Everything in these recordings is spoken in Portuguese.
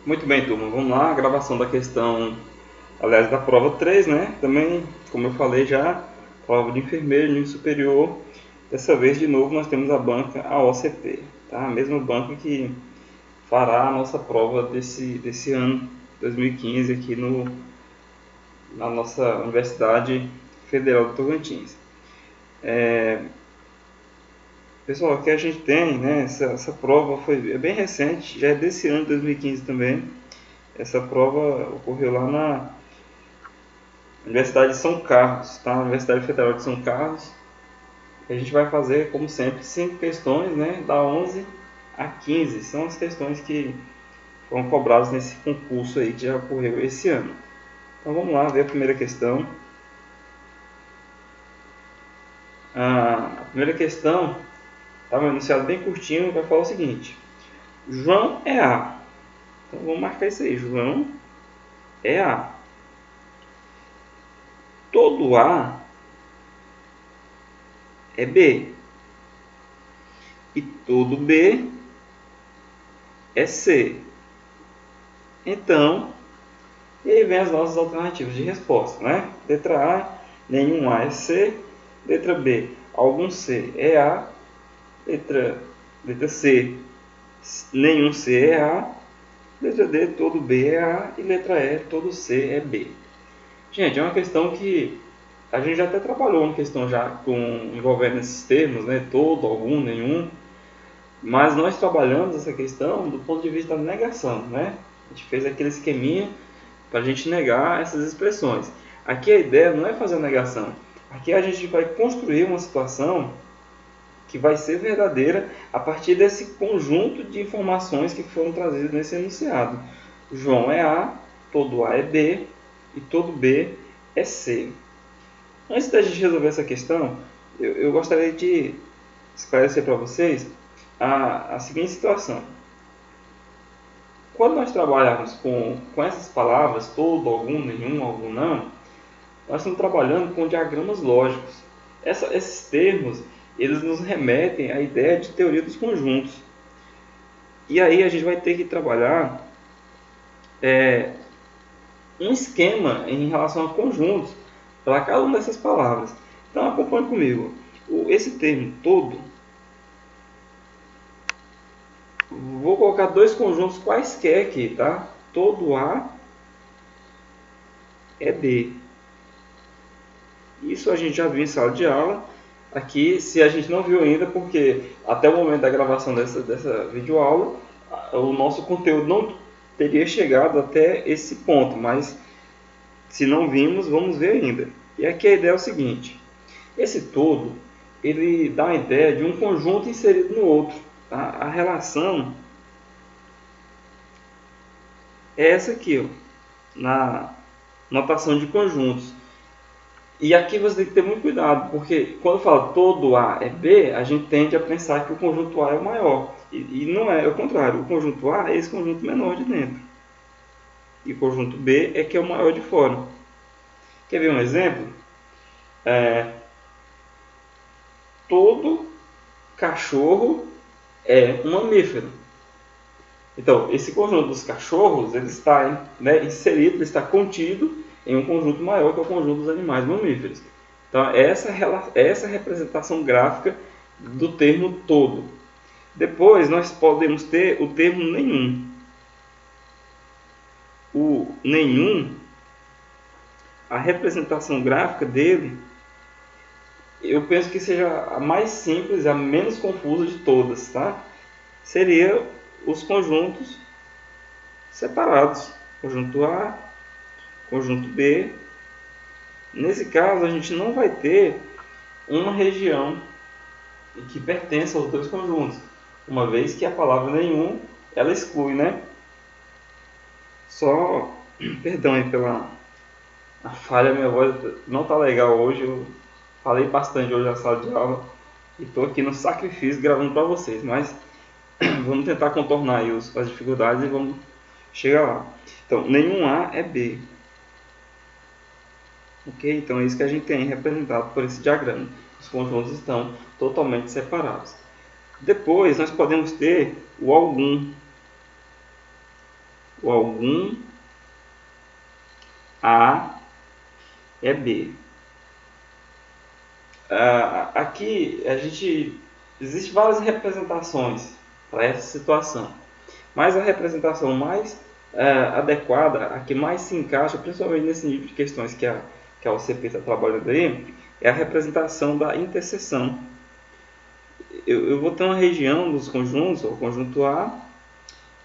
Muito bem, turma. Vamos lá, a gravação da questão, aliás, da prova 3, né? Também, como eu falei já, prova de enfermeiro, nível superior. Dessa vez, de novo, nós temos a banca AOCP, tá? A mesma banca que fará a nossa prova desse ano, 2015, aqui na nossa Universidade Federal do Tocantins. Pessoal, aqui a gente tem, né? Essa prova é bem recente, já é desse ano, 2015 também. Essa prova ocorreu lá na Universidade de São Carlos, tá? Universidade Federal de São Carlos. A gente vai fazer, como sempre, 5 questões, né? Da 11 a 15. São as questões que foram cobradas nesse concurso aí que já ocorreu esse ano. Então vamos lá ver a primeira questão. A primeira questão está um enunciado bem curtinho, vai falar o seguinte: João é A. Então vamos marcar isso aí. João é A. Todo A é B. E todo B é C. Então, e aí vem as nossas alternativas de resposta, né? Letra A, nenhum A é C. Letra B, algum C é A. Letra C, nenhum C é A. Letra D, todo B é A. E letra E, todo C é B. Gente, é uma questão que a gente já até trabalhou uma questão já envolvendo esses termos, né? Todo, algum, nenhum. Mas nós trabalhamos essa questão do ponto de vista da negação, né? A gente fez aquele esqueminha para a gente negar essas expressões. Aqui a ideia não é fazer a negação. Aqui a gente vai construir uma situação que vai ser verdadeira a partir desse conjunto de informações que foram trazidas nesse enunciado. João é A, todo A é B e todo B é C. Antes da gente resolver essa questão, eu gostaria de esclarecer para vocês a seguinte situação. Quando nós trabalharmos com essas palavras, todo, algum, nenhum, algum, não, nós estamos trabalhando com diagramas lógicos. Esses termos, eles nos remetem à ideia de teoria dos conjuntos. E aí a gente vai ter que trabalhar um esquema em relação a conjuntos para cada uma dessas palavras. Então acompanhe comigo. Esse termo todo, vou colocar dois conjuntos quaisquer aqui, tá? Todo A é B. Isso a gente já viu em sala de aula. Aqui, se a gente não viu ainda, porque até o momento da gravação dessa videoaula, o nosso conteúdo não teria chegado até esse ponto, mas se não vimos, vamos ver ainda. E aqui a ideia é o seguinte: esse todo, ele dá a ideia de um conjunto inserido no outro. Tá? A relação é essa aqui, ó, na notação de conjuntos. E aqui você tem que ter muito cuidado, porque quando fala todo A é B, a gente tende a pensar que o conjunto A é o maior. E não é, é o contrário. O conjunto A é esse conjunto menor de dentro. E o conjunto B é que é o maior de fora. Quer ver um exemplo? Todo cachorro é um mamífero. Então, esse conjunto dos cachorros, ele está, né, inserido, ele está contido em um conjunto maior que é o conjunto dos animais mamíferos. Então, essa é essa representação gráfica do termo todo. Depois, nós podemos ter o termo nenhum. O nenhum, a representação gráfica dele, eu penso que seja a mais simples, a menos confusa de todas, tá? Seria os conjuntos separados. Conjunto A, conjunto B. Nesse caso, a gente não vai ter uma região que pertence aos dois conjuntos, uma vez que a palavra nenhum, ela exclui, né? Só, perdão aí pela a falha, minha voz não tá legal hoje, eu falei bastante hoje na sala de aula e estou aqui no sacrifício gravando para vocês, mas vamos tentar contornar aí as dificuldades e vamos chegar lá. Então, nenhum A é B. Ok? Então é isso que a gente tem representado por esse diagrama. Os conjuntos estão totalmente separados. Depois nós podemos ter o algum. o algum A é B. Aqui existe várias representações para essa situação, mas a representação mais adequada, a que mais se encaixa, principalmente nesse nível de questões que a OCP está trabalhando aí, é a representação da interseção. Eu vou ter uma região dos conjuntos, o conjunto A,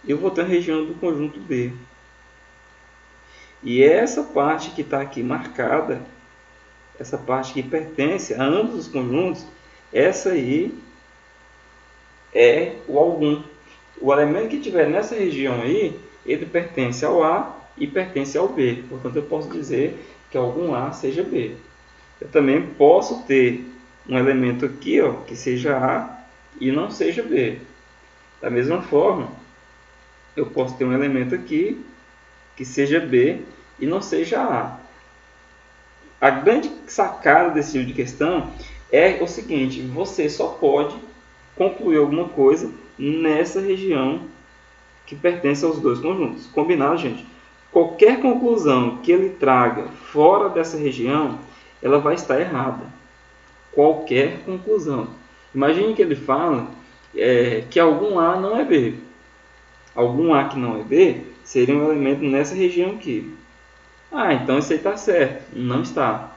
e eu vou ter uma região do conjunto B. E essa parte que está aqui marcada, essa parte que pertence a ambos os conjuntos, essa aí é o algum. O elemento que tiver nessa região aí, ele pertence ao A e pertence ao B. Portanto, eu posso dizer que algum A seja B. Eu também posso ter um elemento aqui, ó, que seja A e não seja B. Da mesma forma, eu posso ter um elemento aqui que seja B e não seja A. A grande sacada desse tipo de questão é o seguinte: você só pode concluir alguma coisa nessa região que pertence aos dois conjuntos. Combinado, gente? Qualquer conclusão que ele traga fora dessa região, ela vai estar errada. Qualquer conclusão. Imagine que ele fala que algum A não é B. Algum A que não é B seria um elemento nessa região aqui. Então isso aí está certo. Não está.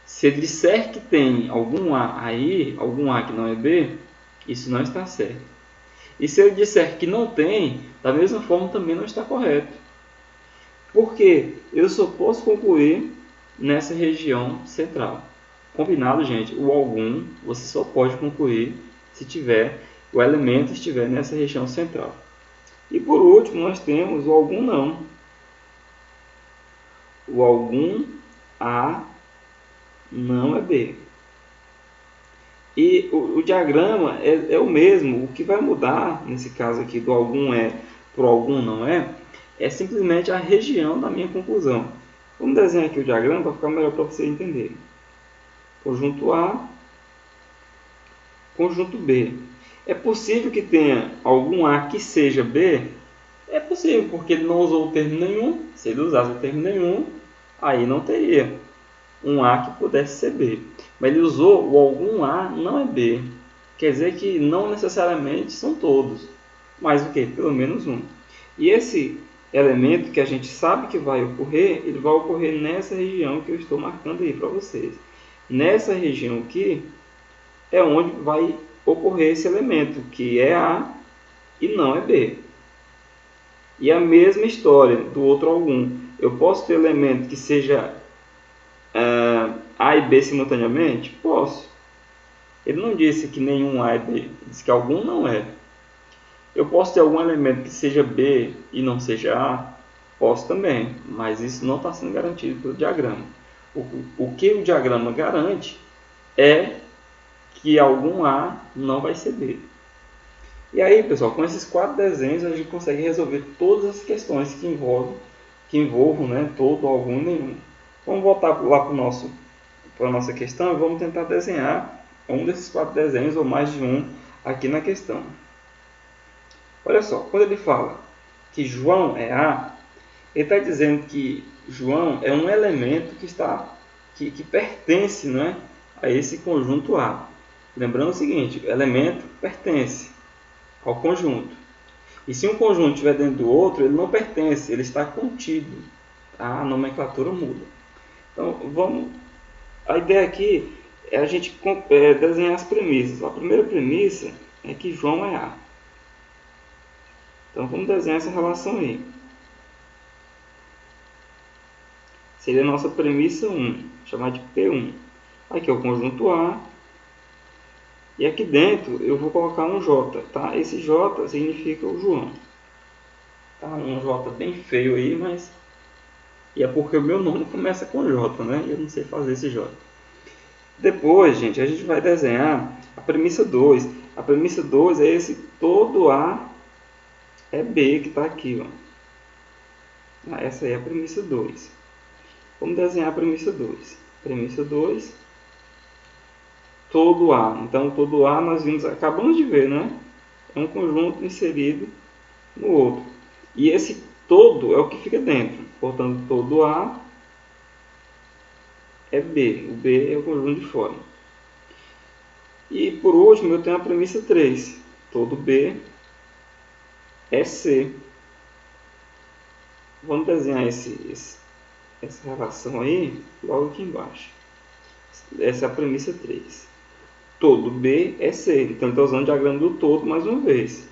Se ele disser que tem algum A aí, algum A que não é B, isso não está certo. E se ele disser que não tem, da mesma forma também não está correto. Porque eu só posso concluir nessa região central. Combinado, gente? O algum você só pode concluir se tiver o elemento estiver nessa região central. E por último, nós temos o algum não. O algum A não é B. E o diagrama é o mesmo. O que vai mudar, nesse caso aqui, do algum é para o algum não é simplesmente a região da minha conclusão. Vamos desenhar aqui o diagrama para ficar melhor para você entender. Conjunto A, conjunto B. É possível que tenha algum A que seja B? É possível, porque ele não usou o termo nenhum. Se ele usasse o termo nenhum, aí não teria um A que pudesse ser B. Mas ele usou o algum A não é B. Quer dizer que não necessariamente são todos. Mas o que? Pelo menos um. E esse elemento que a gente sabe que vai ocorrer, ele vai ocorrer nessa região que eu estou marcando aí para vocês. Nessa região aqui é onde vai ocorrer esse elemento, que é A e não é B. E a mesma história do outro algum. Eu posso ter elemento que seja A e B simultaneamente? Posso. Ele não disse que nenhum A é B, ele disse que algum não é. Eu posso ter algum elemento que seja B e não seja A? Posso também, mas isso não está sendo garantido pelo diagrama. O que o diagrama garante é que algum A não vai ser B. E aí, pessoal, com esses 4 desenhos a gente consegue resolver todas as questões que envolvam, né, todo, algum, nenhum. Vamos voltar lá para a nossa questão e vamos tentar desenhar um desses 4 desenhos ou mais de um aqui na questão. Olha só, quando ele fala que João é A, ele está dizendo que João é um elemento que pertence, né, a esse conjunto A. Lembrando o seguinte, o elemento pertence ao conjunto. E se um conjunto estiver dentro do outro, ele não pertence, ele está contido. A nomenclatura muda. Então, a ideia aqui é a gente desenhar as premissas. A primeira premissa é que João é A. Então, vamos desenhar essa relação aí. Seria a nossa premissa 1, chamar de P1. Aqui é o conjunto A. E aqui dentro eu vou colocar um J, tá? Esse J significa o João. Tá? Um J bem feio aí, mas... E é porque o meu nome começa com J, né? E eu não sei fazer esse J. Depois, gente, a gente vai desenhar a premissa 2. A premissa 2 é esse todo A é B que está aqui, ó. Essa aí é a premissa 2. Vamos desenhar a premissa 2. Premissa 2, todo A. Então, todo A nós acabamos de ver, né? É um conjunto inserido no outro. E esse todo é o que fica dentro. Portanto, todo A é B. O B é o conjunto de fora. E por último, eu tenho a premissa 3. Todo B é C. Vamos desenhar essa relação aí logo aqui embaixo. Essa é a premissa 3. Todo B é C. Então, estou usando o diagrama do todo mais uma vez.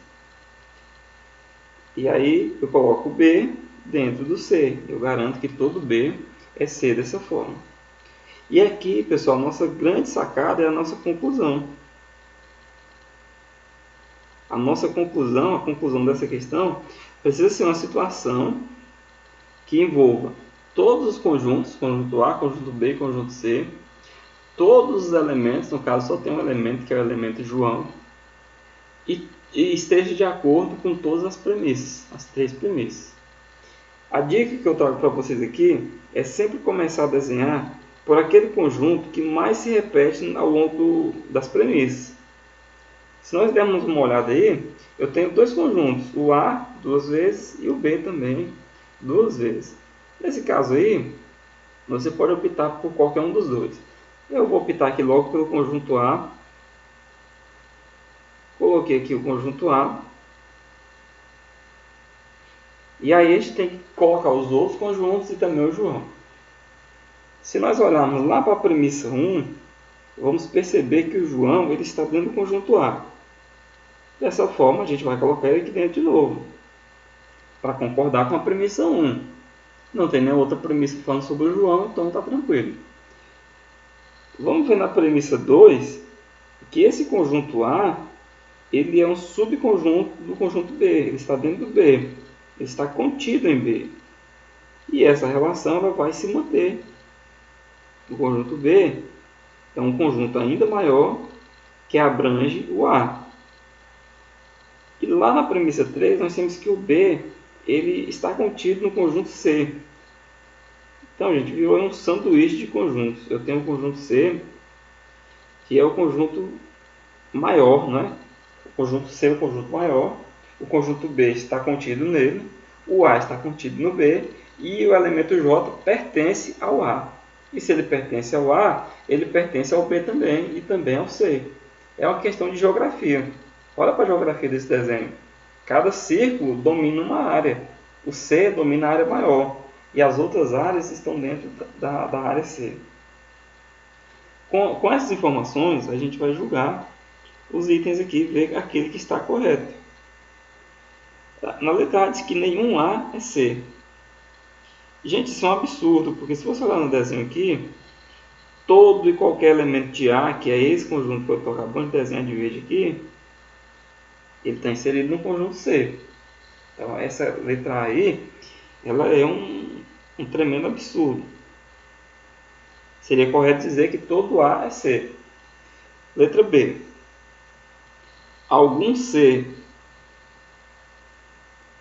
E aí, eu coloco o B dentro do C. Eu garanto que todo B é C dessa forma. E aqui, pessoal, nossa grande sacada é a nossa conclusão. A nossa conclusão, a conclusão dessa questão, precisa ser uma situação que envolva todos os conjuntos, conjunto A, conjunto B, conjunto C, todos os elementos, no caso só tem um elemento que é o elemento João, e esteja de acordo com todas as premissas, as 3 premissas. A dica que eu trago para vocês aqui é sempre começar a desenhar por aquele conjunto que mais se repete ao longo das premissas. Se nós dermos uma olhada aí, eu tenho 2 conjuntos, o A 2 vezes e o B também 2 vezes. Nesse caso aí, você pode optar por qualquer um dos dois. Eu vou optar aqui logo pelo conjunto A. Coloquei aqui o conjunto A. E aí a gente tem que colocar os outros conjuntos e também o João. Se nós olharmos lá para a premissa 1, vamos perceber que o João ele está dentro do conjunto A. Dessa forma, a gente vai colocar ele aqui dentro de novo, para concordar com a premissa 1. Não tem nenhuma outra premissa falando sobre o João, então está tranquilo. Vamos ver na premissa 2 que esse conjunto A ele é um subconjunto do conjunto B. Ele está dentro do B. Ele está contido em B. E essa relação ela vai se manter. O conjunto B é um conjunto ainda maior que abrange o A. E lá na premissa 3 nós temos que o B ele está contido no conjunto C. Então, gente, virou um sanduíche de conjuntos. Eu tenho o conjunto C, que é o conjunto maior, né? O conjunto C é o conjunto maior. O conjunto B está contido nele. O A está contido no B. E o elemento J pertence ao A. E se ele pertence ao A, ele pertence ao B também e também ao C. É uma questão de geografia. Olha para a geografia desse desenho. Cada círculo domina uma área. O C domina a área maior. E as outras áreas estão dentro da área C. Com essas informações, a gente vai julgar os itens aqui e ver aquele que está correto. Na letra A diz que nenhum A é C. Gente, isso é um absurdo, porque se você olhar no desenho aqui, todo e qualquer elemento de A, que é esse conjunto que eu estou acabando de desenhar de verde aqui, ele está inserido no conjunto C. Então, essa letra A aí, ela é um tremendo absurdo. Seria correto dizer que todo A é C. Letra B. Algum C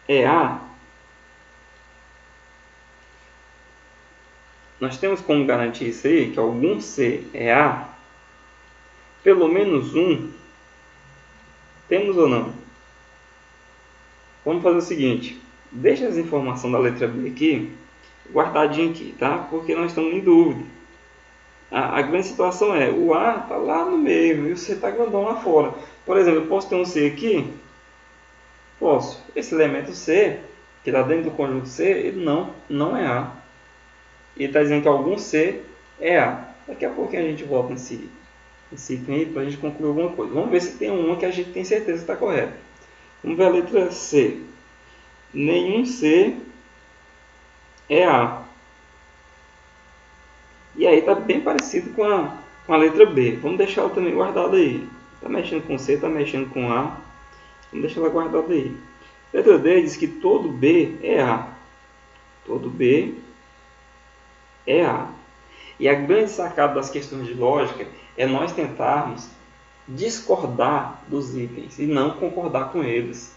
é A? Nós temos como garantir isso aí, que algum C é A? Pelo menos um. Temos ou não? Vamos fazer o seguinte. Deixa as informações da letra B aqui, guardadinho aqui, tá? Porque nós estamos em dúvida. A grande situação é, o A está lá no meio e o C está grandão lá fora. Por exemplo, eu posso ter um C aqui? Posso. Esse elemento C, que está dentro do conjunto C, ele não é A. Ele está dizendo que algum C é A. Daqui a pouquinho a gente volta nesse item aí para a gente concluir alguma coisa. Vamos ver se tem uma que a gente tem certeza que está correta. Vamos ver a letra C. Nenhum C é A. E aí está bem parecido com a letra B. Vamos deixar ela também guardada aí. Está mexendo com C, está mexendo com A. Vamos deixar ela guardada aí. Letra D diz que todo B é A. Todo B é A. E a grande sacada das questões de lógica é nós tentarmos discordar dos itens e não concordar com eles.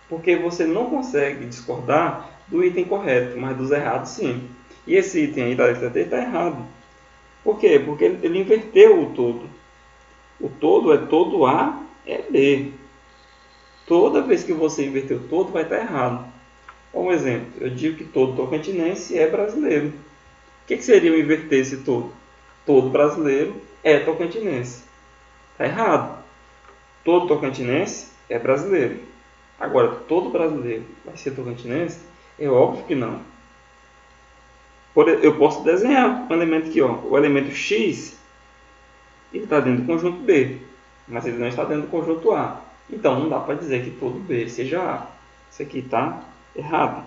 Porque você não consegue discordar do item correto, mas dos errados sim. E esse item aí da letra D está errado. Por quê? Porque ele inverteu o todo. O todo é todo A é B. Toda vez que você inverter o todo vai estar errado. Um exemplo, eu digo que todo tocantinense é brasileiro. O que seria eu inverter esse todo? Todo brasileiro é tocantinense. Está errado. Todo tocantinense é brasileiro. Agora, todo brasileiro vai ser tocantinense? É óbvio que não. Eu posso desenhar um elemento aqui, ó. O elemento X, ele está dentro do conjunto B, mas ele não está dentro do conjunto A. Então, não dá para dizer que todo B seja A. Isso aqui está errado.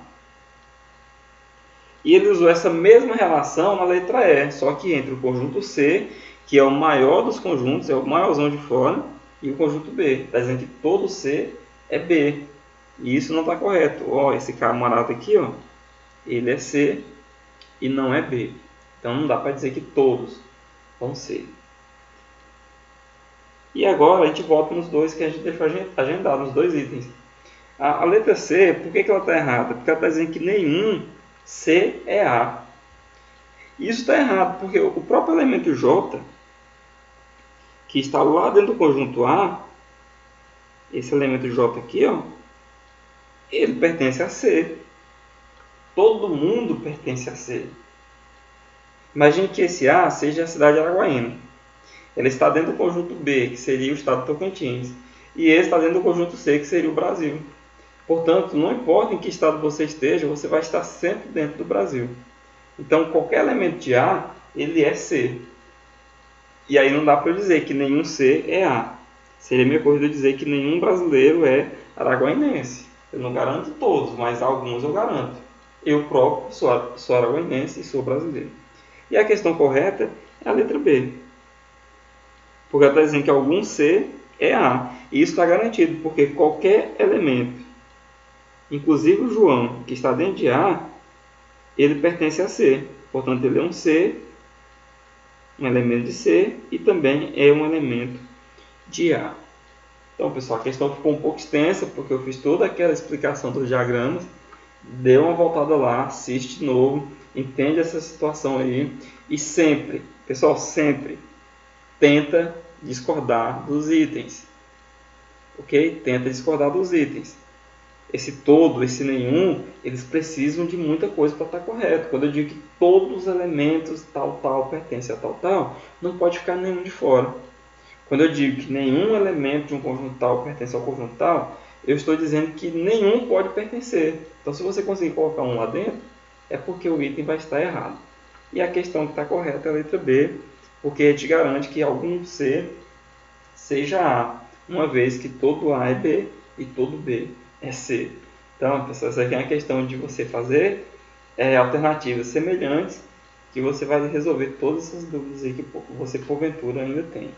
E ele usou essa mesma relação na letra E, só que entre o conjunto C, que é o maior dos conjuntos, é o maiorzão de fora, e o conjunto B. Está dizendo que todo C é B. E isso não está correto. Ó, esse camarada aqui, ó, ele é C e não é B. Então não dá para dizer que todos vão ser. E agora a gente volta nos dois que a gente deixou agendado, nos dois itens. A letra C, por que ela está errada? Porque ela está dizendo que nenhum C é A. Isso está errado, porque o próprio elemento J, que está lá dentro do conjunto A, esse elemento J aqui, ó, ele pertence a C. Todo mundo pertence a C. Imagine que esse A seja a cidade de Araguaína. Ela está dentro do conjunto B, que seria o estado de Tocantins. E esse está dentro do conjunto C, que seria o Brasil. Portanto, não importa em que estado você esteja, você vai estar sempre dentro do Brasil. Então, qualquer elemento de A, ele é C. E aí não dá para eu dizer que nenhum C é A. Seria a mesma coisa de dizer que nenhum brasileiro é araguainense. Eu não garanto todos, mas alguns eu garanto. Eu próprio sou araguainense e sou brasileiro. E a questão correta é a letra B. Porque ela está dizendo que algum C é A. E isso está garantido, porque qualquer elemento, inclusive o João, que está dentro de A, ele pertence a C. Portanto, ele é um C, um elemento de C, e também é um elemento de A. Então, pessoal, a questão ficou um pouco extensa, porque eu fiz toda aquela explicação dos diagramas. Dê uma voltada lá, assiste de novo, entende essa situação aí. E sempre, pessoal, sempre tenta discordar dos itens. Ok? Tenta discordar dos itens. Esse todo, esse nenhum, eles precisam de muita coisa para estar correto. Quando eu digo que todos os elementos tal pertencem a tal, não pode ficar nenhum de fora. Quando eu digo que nenhum elemento de um conjunto tal pertence ao conjunto tal, eu estou dizendo que nenhum pode pertencer. Então, se você conseguir colocar um lá dentro, é porque o item vai estar errado. E a questão que está correta é a letra B, porque a gente garante que algum C seja A, uma vez que todo A é B e todo B é C. Então, pessoal, essa aqui é uma questão de você fazer alternativas semelhantes, que você vai resolver todas essas dúvidas aí que você porventura ainda tem.